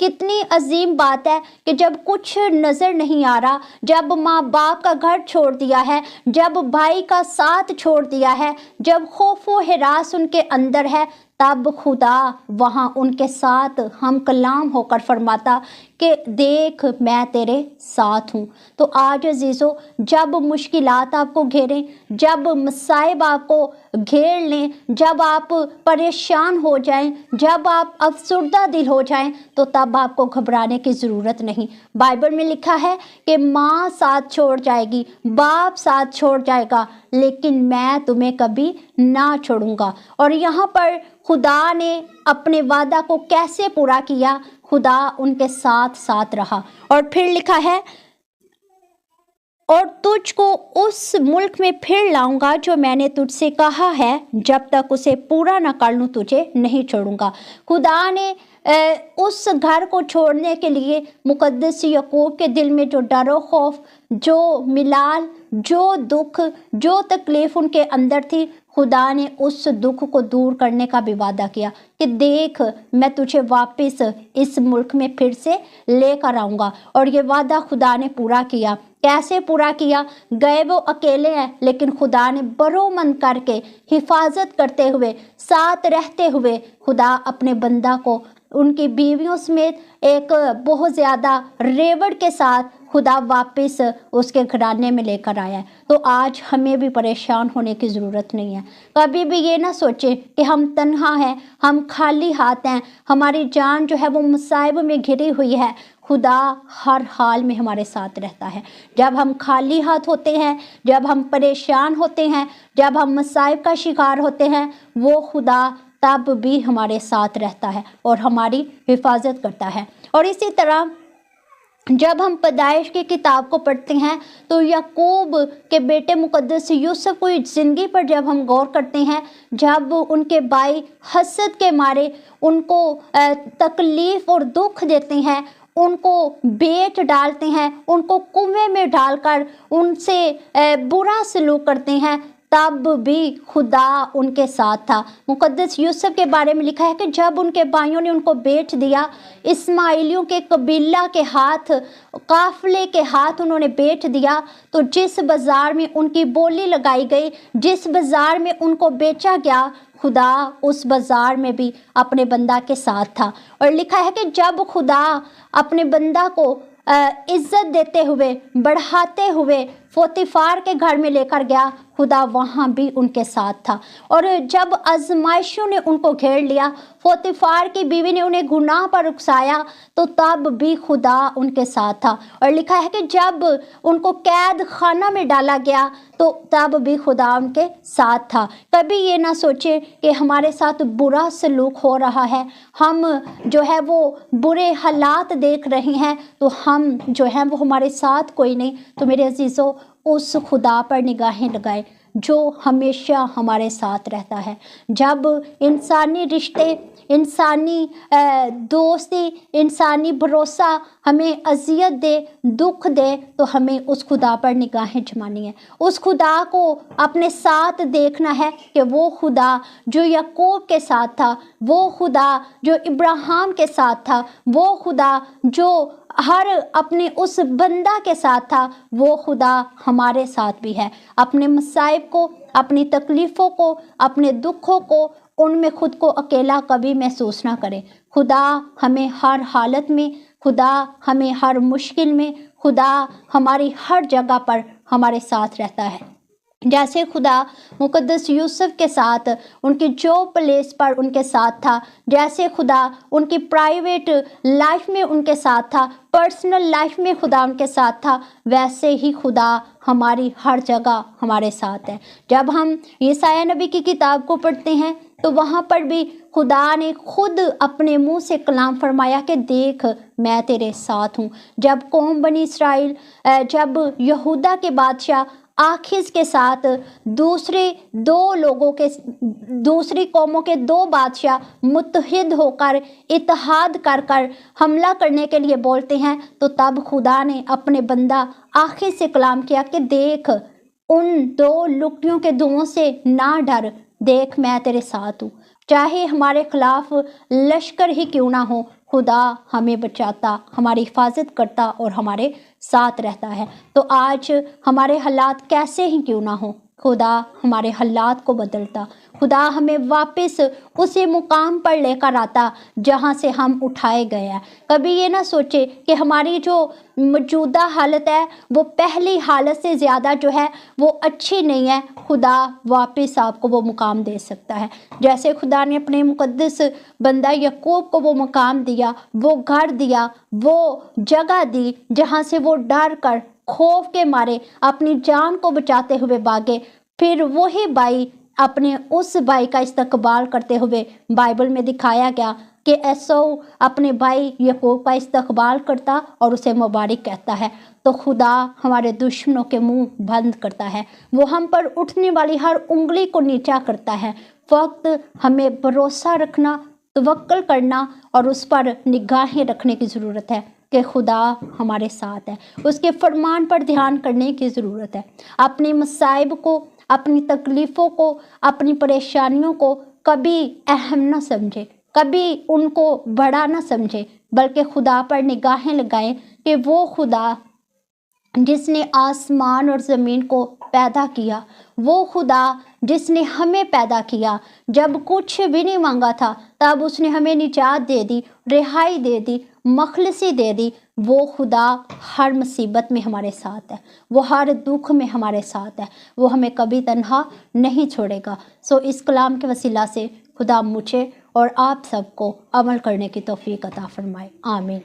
کتنی عظیم بات ہے کہ جب کچھ نظر نہیں آ رہا، جب ماں باپ کا گھر چھوڑ دیا ہے، جب بھائی کا ساتھ چھوڑ دیا ہے، جب خوف و ہراس ان کے اندر ہے، تب خدا وہاں ان کے ساتھ ہم کلام ہو کر فرماتا کہ دیکھ میں تیرے ساتھ ہوں۔ تو آج عزیزو، جب مشکلات آپ کو گھیریں، جب مصائب آپ کو گھیر لیں، جب آپ پریشان ہو جائیں، جب آپ افسردہ دل ہو جائیں، تو تب آپ کو گھبرانے کی ضرورت نہیں۔ بائبل میں لکھا ہے کہ ماں ساتھ چھوڑ جائے گی، باپ ساتھ چھوڑ جائے گا، لیکن میں تمہیں کبھی نہ چھوڑوں گا۔ اور یہاں پر خدا نے اپنے وعدہ کو کیسے پورا کیا؟ خدا ان کے ساتھ ساتھ رہا، اور پھر لکھا ہے اور تجھ کو اس ملک میں پھر لاؤں گا جو میں نے تجھ سے کہا ہے، جب تک اسے پورا نہ کر لوں تجھے نہیں چھوڑوں گا۔ خدا نے اس گھر کو چھوڑنے کے لیے مقدس یعقوب کے دل میں جو ڈر و خوف، جو ملال، جو دکھ، جو تکلیف ان کے اندر تھی، خدا نے اس دکھ کو دور کرنے کا بھی وعدہ کیا کہ دیکھ میں تجھے واپس اس ملک میں پھر سے لے کر آؤں گا۔ اور یہ وعدہ خدا نے پورا کیا۔ کیسے پورا کیا؟ گئے وہ اکیلے ہیں، لیکن خدا نے برومند کر کے، حفاظت کرتے ہوئے، ساتھ رہتے ہوئے، خدا اپنے بندہ کو ان کی بیویوں سمیت ایک بہت زیادہ ریوڑ کے ساتھ خدا واپس اس کے گھرانے میں لے کر آیا ہے۔ تو آج ہمیں بھی پریشان ہونے کی ضرورت نہیں ہے۔ کبھی بھی یہ نہ سوچیں کہ ہم تنہا ہیں، ہم خالی ہاتھ ہیں، ہماری جان جو ہے وہ مصائب میں گھری ہوئی ہے۔ خدا ہر حال میں ہمارے ساتھ رہتا ہے۔ جب ہم خالی ہاتھ ہوتے ہیں، جب ہم پریشان ہوتے ہیں، جب ہم مصائب کا شکار ہوتے ہیں، وہ خدا تب بھی ہمارے ساتھ رہتا ہے اور ہماری حفاظت کرتا ہے۔ اور اسی طرح جب ہم پیدائش کی کتاب کو پڑھتے ہیں تو یعقوب کے بیٹے مقدس یوسف کی زندگی پر جب ہم غور کرتے ہیں، جب ان کے بھائی حسد کے مارے ان کو تکلیف اور دکھ دیتے ہیں، ان کو بیچ ڈالتے ہیں، ان کو کنویں میں ڈال کر ان سے برا سلوک کرتے ہیں، تب بھی خدا ان کے ساتھ تھا۔ مقدس یوسف کے بارے میں لکھا ہے کہ جب ان کے بھائیوں نے ان کو بیچ دیا، اسماعیلیوں کے قبیلہ کے ہاتھ، قافلے کے ہاتھ انہوں نے بیچ دیا، تو جس بازار میں ان کی بولی لگائی گئی، جس بازار میں ان کو بیچا گیا، خدا اس بازار میں بھی اپنے بندہ کے ساتھ تھا۔ اور لکھا ہے کہ جب خدا اپنے بندہ کو عزت دیتے ہوئے، بڑھاتے ہوئے پوتیفار کے گھر میں لے کر گیا، خدا وہاں بھی ان کے ساتھ تھا۔ اور جب آزمائشوں نے ان کو گھیر لیا، پوتیفار کی بیوی نے انہیں گناہ پر اکسایا، تو تب بھی خدا ان کے ساتھ تھا۔ اور لکھا ہے کہ جب ان کو قید خانہ میں ڈالا گیا تو تب بھی خدا ان کے ساتھ تھا۔ کبھی یہ نہ سوچیں کہ ہمارے ساتھ برا سلوک ہو رہا ہے، ہم جو ہے وہ برے حالات دیکھ رہے ہیں، تو ہم جو ہیں وہ ہمارے ساتھ کوئی نہیں۔ تو میرے عزیزو، اس خدا پر نگاہیں لگائیں جو ہمیشہ ہمارے ساتھ رہتا ہے۔ جب انسانی رشتے، انسانی دوستی، انسانی بھروسہ ہمیں اذیت دے، دکھ دے، تو ہمیں اس خدا پر نگاہیں جمانی ہے، اس خدا کو اپنے ساتھ دیکھنا ہے کہ وہ خدا جو یعقوب کے ساتھ تھا، وہ خدا جو ابراہیم کے ساتھ تھا، وہ خدا جو ہر اپنے اس بندہ کے ساتھ تھا، وہ خدا ہمارے ساتھ بھی ہے۔ اپنے مصائب کو، اپنی تکلیفوں کو، اپنے دکھوں کو، ان میں خود کو اکیلا کبھی محسوس نہ کریں۔ خدا ہمیں ہر حالت میں، خدا ہمیں ہر مشکل میں، خدا ہماری ہر جگہ پر ہمارے ساتھ رہتا ہے۔ جیسے خدا مقدس یوسف کے ساتھ ان کی جو پلیس پر ان کے ساتھ تھا، جیسے خدا ان کی پرائیویٹ لائف میں ان کے ساتھ تھا، پرسنل لائف میں خدا ان کے ساتھ تھا، ویسے ہی خدا ہماری ہر جگہ ہمارے ساتھ ہے۔ جب ہم یسایہ نبی کی کتاب کو پڑھتے ہیں تو وہاں پر بھی خدا نے خود اپنے منہ سے کلام فرمایا کہ دیکھ میں تیرے ساتھ ہوں۔ جب قوم بنی اسرائیل، جب یہودا کے بادشاہ آخز کے ساتھ دوسری قوموں کے 2 بادشاہ متحد ہو کر، اتحاد کر کر حملہ کرنے کے لیے بولتے ہیں، تو تب خدا نے اپنے بندہ آخز سے کلام کیا کہ دیکھ ان 2 لکڑیوں کے دھوؤں سے نہ ڈر، دیکھ میں تیرے ساتھ ہوں۔ چاہے ہمارے خلاف لشکر ہی کیوں نہ ہو، خدا ہمیں بچاتا، ہماری حفاظت کرتا اور ہمارے ساتھ رہتا ہے۔ تو آج ہمارے حالات کیسے ہی کیوں نہ ہوں، خدا ہمارے حالات کو بدلتا، خدا ہمیں واپس اسی مقام پر لے کر آتا جہاں سے ہم اٹھائے گئے ہیں۔ کبھی یہ نہ سوچے کہ ہماری جو موجودہ حالت ہے وہ پہلی حالت سے زیادہ جو ہے وہ اچھی نہیں ہے، خدا واپس آپ کو وہ مقام دے سکتا ہے۔ جیسے خدا نے اپنے مقدس بندہ یعقوب کو وہ مقام دیا، وہ گھر دیا، وہ جگہ دی جہاں سے وہ ڈر کر خوف کے مارے اپنی جان کو بچاتے ہوئے بھاگے، پھر وہی بھائی اپنے اس بھائی کا استقبال کرتے ہوئے بائبل میں دکھایا گیا کہ ایسو اپنے بھائی یعقوب کا استقبال کرتا اور اسے مبارک کہتا ہے۔ تو خدا ہمارے دشمنوں کے منہ بند کرتا ہے، وہ ہم پر اٹھنے والی ہر انگلی کو نیچا کرتا ہے۔ وقت ہمیں بھروسہ رکھنا، توکل کرنا اور اس پر نگاہیں رکھنے کی ضرورت ہے کہ خدا ہمارے ساتھ ہے، اس کے فرمان پر دھیان کرنے کی ضرورت ہے۔ اپنے مصائب کو، اپنی تکلیفوں کو، اپنی پریشانیوں کو کبھی اہم نہ سمجھے، کبھی ان کو بڑا نہ سمجھے، بلکہ خدا پر نگاہیں لگائیں کہ وہ خدا جس نے آسمان اور زمین کو پیدا کیا، وہ خدا جس نے ہمیں پیدا کیا، جب کچھ بھی نہیں مانگا تھا تب اس نے ہمیں نجات دے دی، رہائی دے دی، مخلصی دے دی، وہ خدا ہر مصیبت میں ہمارے ساتھ ہے، وہ ہر دکھ میں ہمارے ساتھ ہے، وہ ہمیں کبھی تنہا نہیں چھوڑے گا۔ سو اس کلام کے وسیلہ سے خدا مجھے اور آپ سب کو عمل کرنے کی توفیق عطا فرمائے، آمین۔